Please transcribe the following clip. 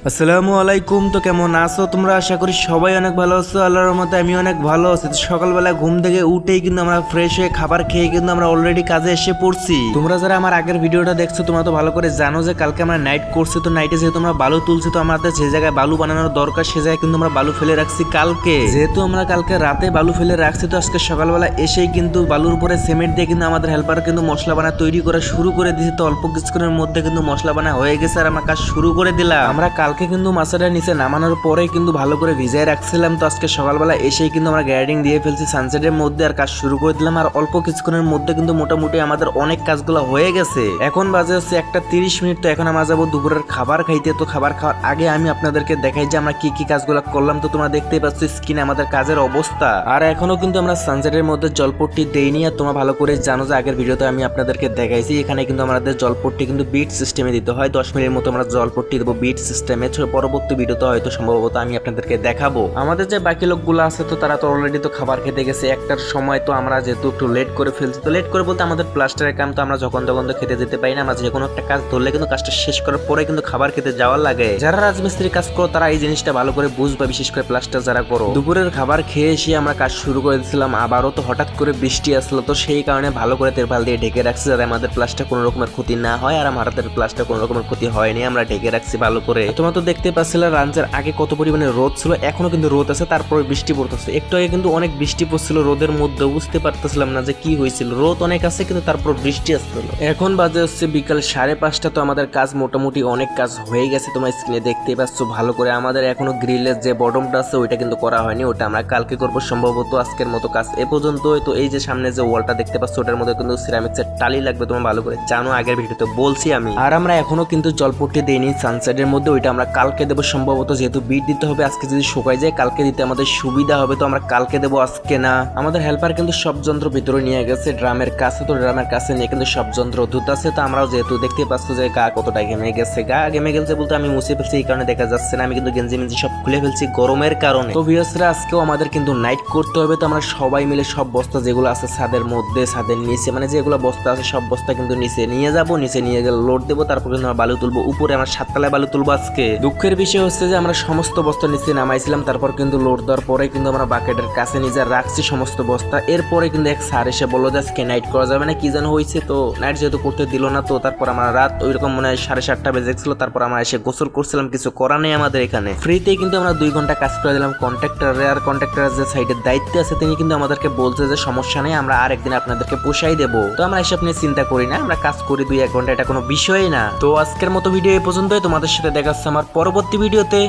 আসসালামু আলাইকুম। তো কেমন আছো তোমরা? আশা করি সবাই অনেক ভালো আছো। আল্লাহর রহমতে আমি অনেক ভালো আছি। তো সকালবেলা ঘুম থেকে উঠেই কিন্তু আমরা ফ্রেশ হয়ে খাবার খেয়ে কিন্তু আমরা অলরেডি কাজে এসে পড়ছি। তোমরা যারা আমার আগের ভিডিওটা দেখছো তোমরা তো ভালো করে জানো যে কালকে আমরা নাইট করছি। তো নাইটে যেহেতু আমরা বালু তুলছি, তো আমাদের যে জায়গায় বালু বানানোর দরকার সে জায়গায় কিন্তু আমরা বালু ফেলে রাখছি কালকে। যেহেতু আমরা কালকে রাতে বালু ফেলে রাখছি, তো আজকে সকালবেলা এসেই কিন্তু বালুর উপরে সিমেন্ট দিয়ে কিন্তু আমাদের হেল্পার কিন্তু মশলা বানা তৈরি করা শুরু করে দিয়েছে। তো অল্প কিছুক্ষণের মধ্যে কিন্তু মশলা বানা হয়ে গেছে আর আমরা কাজ শুরু করে দিলাম। আমরা কালকে কিন্তু মাছটা নিচে নামানোর পরে কিন্তু ভালো করে ভিজাই রাখছিলাম। তো আজকে সকালবেলা এসেই কিন্তু আমরা গ্যাডিং দিয়ে ফেলছি সানসেটের মধ্যে আর কাজ শুরু করে দিলাম। আর অল্প কিছুক্ষণের মধ্যে কিন্তু মোটামুটি আমাদের অনেক কাজগুলো হয়ে গেছে। এখন বাজে হচ্ছে 1:30। তো এখন আমরা যাবো দুপুরের খাবার খাইতে। তো খাবার খাওয়ার আগে আমি আপনাদেরকে দেখাই যে আমরা কি কি কাজগুলো করলাম। তো তোমরা দেখতেই পাচ্ছ স্ক্রিনে আমাদের কাজের অবস্থা। আর এখনো কিন্তু আমরা সানসেটের মধ্যে জলপট্টি দেইনি। আর তোমরা ভালো করে জানো যে আগের ভিডিওতে আমি আপনাদেরকে দেখাইছি এখানে কিন্তু আমাদের জলপট্টি কিন্তু বিট সিস্টেমে দিতে হয়। 10 মিনিটের মতো আমরা জলপট্টি দেবো বিট সিস্টেমে। পরবর্তী ভিডিওতে হয়তো সম্ভবত আমি আপনাদেরকে দেখাবো। আমাদের যে বাকি লোকগুলো আছে তো তারা তো অলরেডি তো খাবার খেতে গেছে 1টার সময়। তো আমরা যেহেতু একটু লেট করে ফেলছি, তো লেট করে বলতে আমাদের প্লাস্টারের কাম তো আমরা যখন তখন তো খেতে যেতে পারি না। আমরা যে কোনো একটা কাজ ধরলে কিন্তু কাজটা শেষ করার পরে কিন্তু খাবার খেতে যাওয়ার লাগে। যারা রাজমিস্ত্রি কাজ করো তারা এই জিনিসটা ভালো করে বুঝবে, বিশেষ করে প্লাস্টার যারা করো। দুপুরের খাবার খেয়ে এসে আমরা কাজ শুরু করে দিয়েছিলাম। আবারও তো হঠাৎ করে বৃষ্টি আসলো, তো সেই কারণে ভালো করে তেরপাল দিয়ে ঢেকে রাখছি যাতে আমাদের প্লাস্টার কোনো রকমের ক্ষতি না হয়। আর আমাদের প্লাস্টার কোনো রকমের ক্ষতি হয়নি, আমরা ঢেকে রাখছি ভালো করে। তোমরা তো দেখতে পাচ্ছিলে লাঞ্চের আগে কত পরিমাণে রোদ ছিল, এখনো কিন্তু রোদ আছে, তারপরে বৃষ্টি পড়তেছে। একটু আগে কিন্তু অনেক বৃষ্টি পড়ছিল রোদের মধ্যে, বুঝতে পারতেছিলাম না যে কি হয়েছিল। রোদ অনেক আছে কিন্তু তারপর বৃষ্টি আসছিল। এখন বাজে হচ্ছে বিকাল 5:30। তো আমাদের কাজ মোটামুটি অনেক কাজ হয়ে গেছে, তোমরা স্ক্রিনে দেখতে পাচ্ছ ভালো করে। আমাদের এখনো গ্রিলের যে বটমটা আছে ওইটা কিন্তু করা হয়নি, ওটা আমরা কালকে করবো সম্ভবত। আজকের মতো কাজ এ পর্যন্তই। তো এই যে সামনে যে ওয়ালটা দেখতে পাচ্ছ ওটার মধ্যে কিন্তু সিরামিক্সের টালি লাগবে, তোমরা ভালো করে জানো, আগের ভিডিওতে বলছি আমি। আর আমরা এখনো কিন্তু জলপট্টি দেইনি সানসেটের মধ্যে, ওইটা আমরা কালকে দেবো সম্ভবত। যেহেতু বিট দিতে হবে, আজকে যদি শুকাই যায় কালকে দিতে আমাদের সুবিধা হবে, তো আমরা কালকে দেবো আজকে না। আমাদের হেল্পার কিন্তু সব যন্ত্র ভিতরে নিয়ে গেছে ড্রামের কাছে। তো ড্রামের কাছে নিয়ে কিন্তু সব যন্ত্র ধুতাছে। তো আমরাও যেহেতু দেখতে পাচ্ছ যে গা কতটা ঘেমে গেছে, গা ঘেমে গেছে বলতে আমি মুছে ফেলছি এই কারণে দেখা যাচ্ছে না। আমি কিন্তু গেঞ্জি মেঞ্জি সব খুলে ফেলছি গরমের কারণে। তো ভিউয়ার্সরা আজকেও আমাদের কিন্তু নাইট করতে হবে। তো আমরা সবাই মিলে সব বস্তা যেগুলো আছে ছাদের মধ্যে, ছাদের নিচে, মানে যেগুলো বস্তা আছে সব বস্তা কিন্তু নিচে নিয়ে যাবো। নিচে নিয়ে গেলে লোড দেবো, তারপর কিন্তু আমরা বালু তুলবো উপরে। আমরা 7 তলায় বালু তুলবো আজকে। দুঃখের বিষয় হচ্ছে যে আমরা সমস্ত বস্তা নিচে নামাইছিলাম, তারপর কিন্তু লোড দেওয়ার পরে কিন্তু আমরা বাকেটের কাছে নিজে রাখছি সমস্ত বস্তা। এরপরে কিন্তু এক স্যার এসে বললো যে আজকে নাইট করা যাবে না, কি যেন হয়েছে। তো নাইট যেহেতু করতে দিল না, তো তারপর আমরা রাত ওইরকম মনে হয় 7:30 বেজে গেছিল। তারপর আমরা এসে গোসল করছিলাম, কিছু করা নেই আমাদের এখানে। ফ্রিতেই কিন্তু আমরা 2 ঘন্টা কাজ করে দিলাম কন্ট্রাক্টরে। আর কন্ট্রাক্টরের যে সাইডের দায়িত্বে আছে তিনি কিন্তু আমাদেরকে বলছে যে সমস্যা নেই, আমরা আরেকদিন আপনাদেরকে পোষাই দেবো। তো আমরা এসব নিয়ে চিন্তা করি না, আমরা কাজ করি 2-1 ঘন্টা, এটা কোনো বিষয়ই না। তো আজকের মতো ভিডিও এই পর্যন্তই। তোমাদের সাথে দেখা হচ্ছে আমার পরবর্তী ভিডিওতে।